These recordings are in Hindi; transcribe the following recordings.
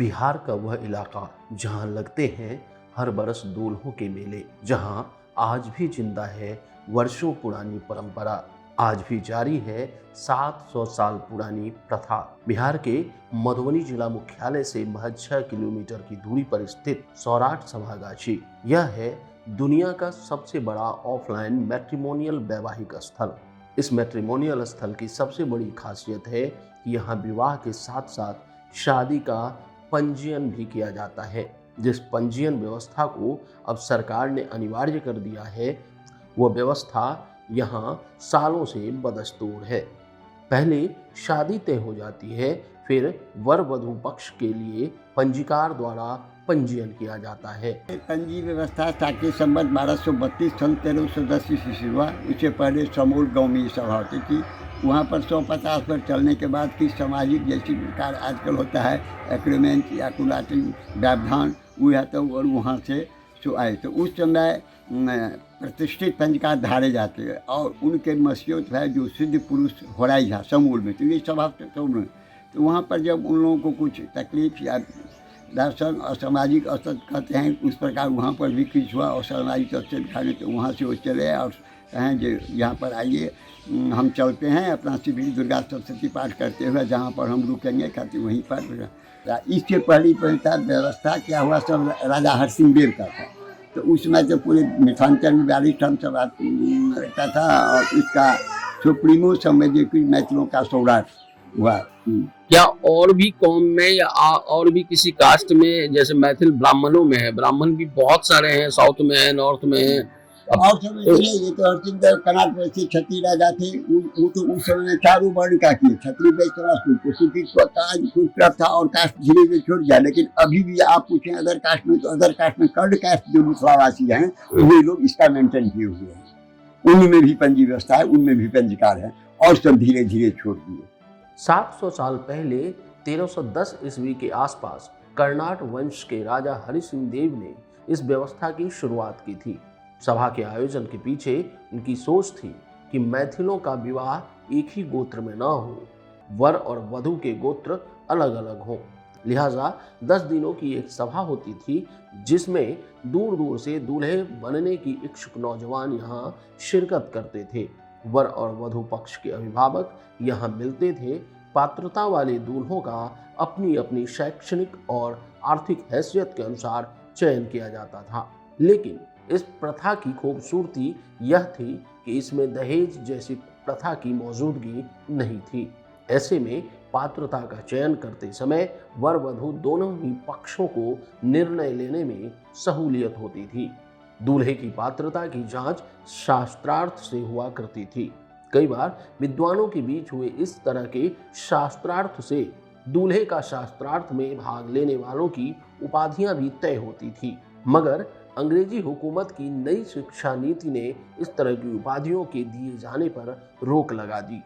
बिहार का वह इलाका जहां लगते हैं हर बरस दूल्हों के मेले, जहां आज भी जिंदा है वर्षों पुरानी परंपरा, आज भी जारी है 700 साल पुरानी प्रथा। बिहार के मधुबनी जिला मुख्यालय से महज 6 किलोमीटर की दूरी पर स्थित सौराठ सभागाछी, यह है दुनिया का सबसे बड़ा ऑफलाइन मैट्रिमोनियल वैवाहिक स्थल। इस मैट्रिमोनियल स्थल की सबसे बड़ी खासियत है कि यहाँ विवाह के साथ साथ शादी का पंजीयन भी किया जाता है। जिस पंजीयन व्यवस्था को अब सरकार ने अनिवार्य कर दिया है, वह व्यवस्था यहाँ सालों से बदस्तूर है। पहले शादी तय हो जाती है, फिर वर वधू पक्ष के लिए पंजीकार द्वारा पंजीयन किया जाता है। पंजी व्यवस्था साके संबत 1232 सन 1310 ईस्वी हुआ। उससे पहले समूल गाँव में सभा होती थी। वहाँ पर 150 पर चलने के बाद की सामाजिक जैसी प्रकार आजकल होता है एग्रीमेंट या कुलाटी व्यवधान, वह तो और वहाँ से जो आए तो उस समय प्रतिष्ठित पंजीकार धारे जाते हैं और उनके मसीहत है जो सिद्ध पुरुष हो रहा है समूल में, तो ये स्वभाव समूल में। तो वहाँ पर जब उन लोगों को कुछ तकलीफ या दर्शन और सामाजिक अवसर कहते हैं, उस प्रकार वहाँ पर भी कुछ हुआ और सामाजिक अवसर दिखाने, तो वहाँ से वो चले और कहें जो यहाँ पर आइए, हम चलते हैं अपना शिवरी दुर्गा सप्तशती पाठ करते हुए जहाँ पर हम रुकेंगे कहते वहीं पर। इससे पहली व्यवस्था क्या हुआ, सब राजा हरसिंह देव का था। तो उस समय तो पूरे मिथिलांचल में 42 ठाम सब रहता था और इसका सुप्रीमो समय जो कि मैथिलों का सौराठ हुआ। क्या और भी कौम में या और भी किसी कास्ट में, जैसे मैथिल ब्राह्मणों में है, ब्राह्मण भी बहुत सारे हैं, साउथ में है, नॉर्थ में है, और सब ये तो हरसिंह देव कनाट में से क्षत्रिय राजा थे। वो तो उस समय चारों वर्ण का किए, क्षत्रिय था और कास्ट धीरे धीरे छूट गया। लेकिन अभी भी आप पूछें अदर कास्ट में, तो अदर कास्ट में कर्ड कास्ट जो मिथिलावासी हैं वे लोग इसका मेंटेन किए हुए हैं। उनमें भी पंजी व्यवस्था है, उनमें भी पंजीकार है और सब धीरे धीरे छोड़ दिए। 700 साल पहले 1310 ईस्वी के आसपास कर्नाट वंश के राजा हरि सिंह देव ने इस व्यवस्था की शुरुआत की थी। सभा के आयोजन के पीछे उनकी सोच थी कि मैथिलों का विवाह एक ही गोत्र में न हो, वर और वधू के गोत्र अलग अलग हों। लिहाजा 10 दिनों की एक सभा होती थी जिसमें दूर दूर से दूल्हे बनने की इच्छुक नौजवान यहाँ शिरकत करते थे। वर और वधू पक्ष के अभिभावक यहाँ मिलते थे। पात्रता वाले दूल्हों का अपनी अपनी शैक्षणिक और आर्थिक हैसियत के अनुसार चयन किया जाता था। लेकिन इस प्रथा की खूबसूरती यह थी कि इसमें दहेज जैसी प्रथा की मौजूदगी नहीं थी। ऐसे में पात्रता का चयन करते समय वर वधू दोनों ही पक्षों को निर्णय लेने में सहूलियत होती थी। दूल्हे की पात्रता की जांच शास्त्रार्थ से हुआ करती थी। कई बार विद्वानों के बीच हुए इस तरह के शास्त्रार्थ से दूल्हे का शास्त्रार्थ में भाग लेने वालों की उपाधियां भी तय होती थी। मगर अंग्रेजी हुकूमत की नई शिक्षा नीति ने इस तरह की उपाधियों के दिए जाने पर रोक लगा दी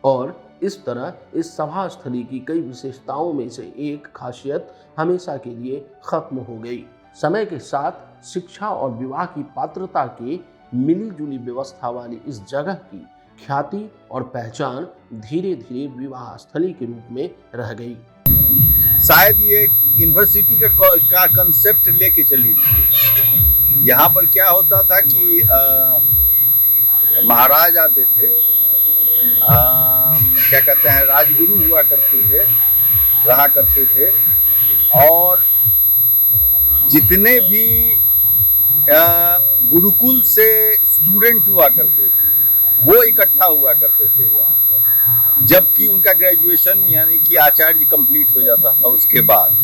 और इस तरह इस सभा स्थली की कई विशेषताओं में से एक खासियत हमेशा के लिए खत्म हो गई। समय के साथ शिक्षा और विवाह की पात्रता के मिली जुली व्यवस्था वाली इस जगह की ख्याति और पहचान धीरे धीरे विवाह स्थली के रूप में रह गई। शायद ये यूनिवर्सिटी का कंसेप्ट लेके चली थी। यहाँ पर क्या होता था कि महाराज आते थे, क्या कहते हैं, राजगुरु हुआ करते थे, रहा करते थे और जितने भी गुरुकुल से स्टूडेंट हुआ करते थे वो इकट्ठा हुआ करते थे यहाँ पर। जबकि उनका ग्रेजुएशन यानी कि आचार्य कंप्लीट हो जाता था, उसके बाद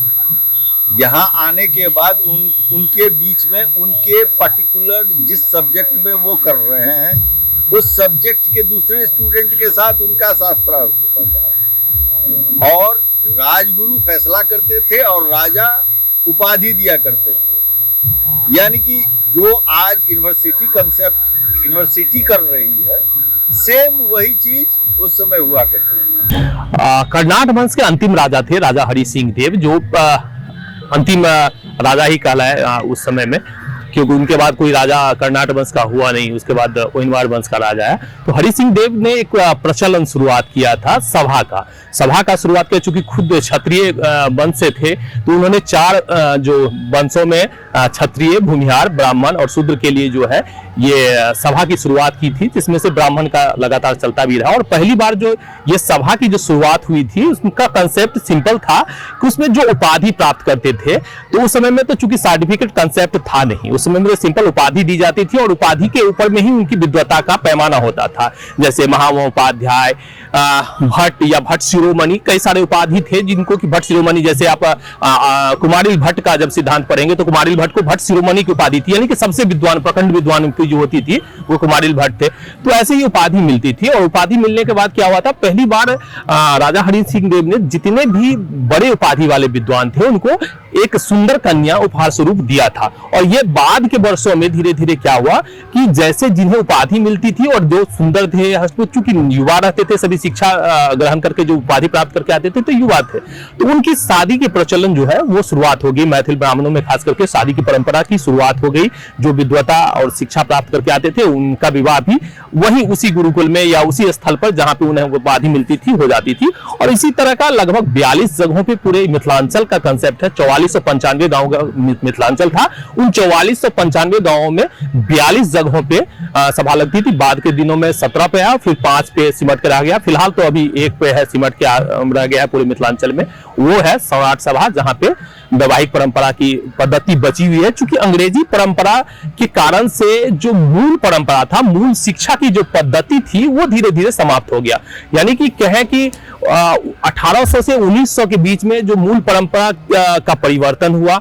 यहाँ आने के बाद उनके बीच में उनके पर्टिकुलर जिस सब्जेक्ट में वो कर रहे हैं उस सब्जेक्ट के दूसरे स्टूडेंट के साथ उनका शास्त्रार्थ होता था और राजगुरु फैसला करते थे और राजा उपाधि दिया करते थे। यानी कि जो आज यूनिवर्सिटी कंसेप्ट यूनिवर्सिटी कर रही है, सेम वही चीज उस समय हुआ करती थी। कर्नाट वंश के अंतिम राजा थे राजा हरि सिंह देव, जो अंतिम राजा ही कहलाए उस समय में। क्योंकि उनके बाद कोई राजा कर्नाट वंश का हुआ नहीं, उसके बाद ओहिनवाड़ वंश का राजा है। तो हरि सिंह देव ने एक प्रचलन शुरुआत किया था सभा का शुरुआत किया। चूंकि खुद क्षत्रिय वंश से थे तो उन्होंने 4 जो वंशों में क्षत्रिय, भूमिहार, ब्राह्मण और शूद्र के लिए जो है ये सभा की शुरुआत की थी, जिसमें से ब्राह्मण का लगातार चलता भी रहा। और पहली बार जो ये सभा की जो शुरुआत हुई थी उसका कंसेप्ट सिंपल था कि उसमें जो उपाधि प्राप्त करते थे, तो उस समय में तो चूंकि सर्टिफिकेट कंसेप्ट था नहीं, उस समय में सिंपल उपाधि दी जाती थी और उपाधि के ऊपर में ही उनकी विद्वता का पैमाना होता था। जैसे महामहोपाध्याय, भट्ट या भट्ट शिरोमणि, कई सारे उपाधि थे जिनको कि भट्ट शिरोमणि, जैसे आप कुमारिल भट्ट का जब सिद्धांत पढ़ेंगे तो कुमारिल भट्ट को भट्ट शिरोमणि की उपाधि थी, यानी कि सबसे विद्वान, प्रखंड विद्वान जो होती थी वो कुमारिल भट्ट थे। तो ऐसे ही उपाधि मिलती थी और उपाधि मिलने के बाद क्या हुआ था, पहली बार राजा हरि सिंह देव ने जितने भी बड़े उपाधि वाले विद्वान थे उनको एक सुंदर कन्या उपहार स्वरूप दिया था। और ये बाद के वर्षों में धीरे धीरे क्या हुआ कि जैसे जिन्हें उपाधि मिलती थी और जो सुंदर थे, चूंकि युवा रहते थे, सभी शिक्षा ग्रहण करके जो उपाधि प्राप्त करके आते थे तो युवा थे, तो उनकी शादी के प्रचलन जो है वो शुरुआत हो गई। मैथिल ब्राह्मणों में खास करके शादी की परंपरा की शुरुआत हो गई। जो विद्वता और शिक्षा प्राप्त करके आते थे उनका विवाह भी वहीं उसी गुरुकुल में या उसी स्थल पर जहां पे उन्हें उपाधि मिलती थी हो जाती थी। और इसी तरह का लगभग 42 जगहों पे पूरे मिथिलांचल का कंसेप्ट है। 4495 गांव का मिथिलांचल था, उन 4495 गांवों में 42 जगहों पे सभा लगती थी। बाद के दिनों में 17 पे आया, फिर 5 पे सिमट के रह गया। फिलहाल तो अभी 1 पे है, सिमट के रह गया है पूरे मिथिलांचल में, वो है सौराठ सभा, जहां पे वैवाहिक परंपरा की पद्धति बची हुई है। चूंकि अंग्रेजी परंपरा के कारण से जो मूल परंपरा था, मूल शिक्षा की जो पद्धति थी वो धीरे धीरे समाप्त हो गया। यानी कि कहें कि 1800 से 1900 के बीच में जो मूल परंपरा का परिवर्तन हुआ,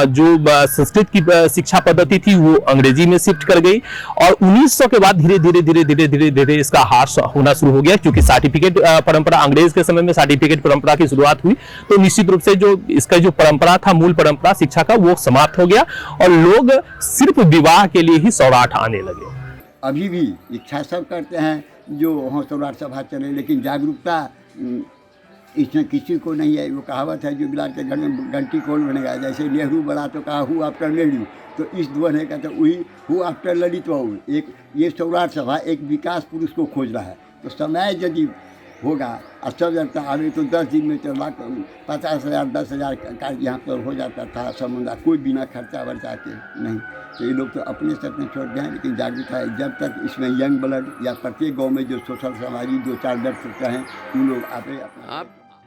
जो संस्कृत की शिक्षा पद्धति थी वो अंग्रेजी में शिफ्ट कर गई। और 1900 के बाद धीरे धीरे इसका ह्रास होना शुरू हो गया। क्योंकि सर्टिफिकेट परंपरा, अंग्रेज के समय में सर्टिफिकेट परंपरा की शुरुआत हुई, तो निश्चित रूप से जो इसका जो परंपरा था, मूल परंपरा शिक्षा का, वो समाप्त हो गया और लोग सिर्फ विवाह के लिए ही सौराठ आने लगे। अभी भी इच्छा सब करते हैं जो वहाँ सौराठ सभा चले, लेकिन जागरूकता इसमें किसी को नहीं है। वो कहावत है जो बिलाट के घर में घंटी कौन बनेगा, जैसे नेहरू बड़ा तो कहा हु आफ्टर नेहरू, तो इस दुआर है कहते वही हु आफ्टर ललित बाबू। एक ये सौराठ सभा एक विकास पुरुष को खोज रहा है। तो समय यदि होगा और सब जनता आवे तो 10 दिन में 50,000 10,000 कार्य यहाँ पर हो जाता था समुदाय, कोई बिना खर्चा वर्चा के नहीं। तो ये लोग तो अपने से अपने छोड़ गए हैं, लेकिन जागरूकता है जब तक इसमें यंग ब्लड या प्रत्येक गांव में जो सोशल सामाजिक 2-4 दर्शक हैं उन लोग आपे अपना।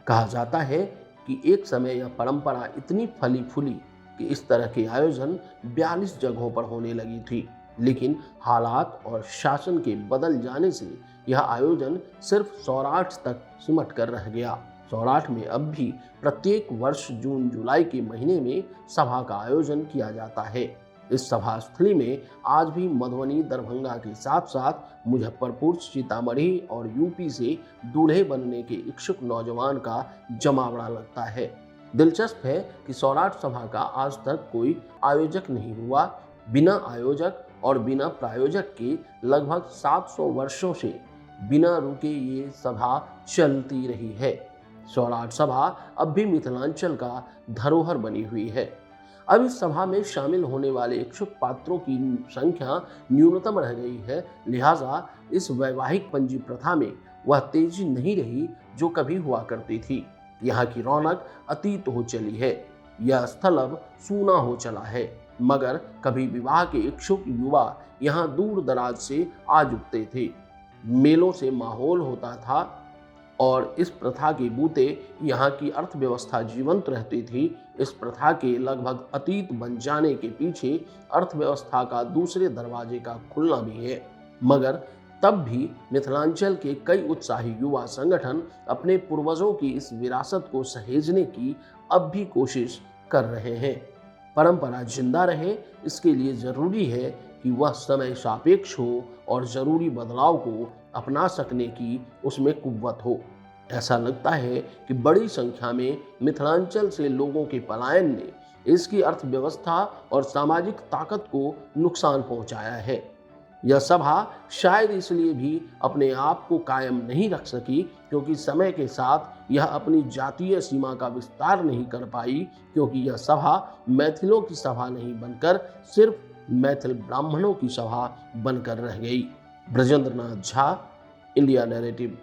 कहा जाता है कि एक समय यह परंपरा इतनी फली फूली कि इस तरह के आयोजन 42 जगहों पर होने लगी थी, लेकिन हालात और शासन के बदल जाने से यह आयोजन सिर्फ सौराठ तक सिमट कर रह गया। सौराठ में अब भी प्रत्येक वर्ष जून जुलाई के महीने में सभा का आयोजन किया जाता है। इस सभा स्थली में आज भी मधुबनी, दरभंगा के साथ साथ मुजफ्फरपुर, सीतामढ़ी और यूपी से दूल्हे बनने के इच्छुक नौजवान का जमावड़ा लगता है। दिलचस्प है कि सौराठ सभा का आज तक कोई आयोजक नहीं हुआ। बिना आयोजक और बिना प्रायोजक के लगभग 700 वर्षों से बिना रुके ये सभा चलती रही है। सौराठ सभा अब भी मिथिलांचल का धरोहर बनी हुई है। अब इस सभा में शामिल होने वाले इच्छुक पात्रों की संख्या न्यूनतम रह गई है, लिहाजा इस वैवाहिक पंजी प्रथा में वह तेजी नहीं रही जो कभी हुआ करती थी। यहाँ की रौनक अतीत हो चली है, यह स्थल अब सूना हो चला है। मगर कभी विवाह के इच्छुक युवा यहाँ दूर दराज से आ जुटते थे, मेलों से माहौल होता था और इस प्रथा के बूते यहाँ की अर्थव्यवस्था जीवंत रहती थी। इस प्रथा के लगभग अतीत बन जाने के पीछे अर्थव्यवस्था का दूसरे दरवाजे का खुलना भी है। मगर तब भी मिथिलांचल के कई उत्साही युवा संगठन अपने पूर्वजों की इस विरासत को सहेजने की अब भी कोशिश कर रहे हैं। परंपरा जिंदा रहे, इसके लिए जरूरी है कि वह समय सापेक्ष हो और जरूरी बदलाव को अपना सकने की उसमें कुव्वत हो। ऐसा लगता है कि बड़ी संख्या में मिथिलांचल से लोगों के पलायन ने इसकी अर्थव्यवस्था और सामाजिक ताकत को नुकसान पहुंचाया है। यह सभा शायद इसलिए भी अपने आप को कायम नहीं रख सकी क्योंकि समय के साथ यह अपनी जातीय सीमा का विस्तार नहीं कर पाई, क्योंकि यह सभा मैथिलों की सभा नहीं बनकर सिर्फ मैथिल ब्राह्मणों की सभा बनकर रह गई। Brajendra Nath Jha, India narrative.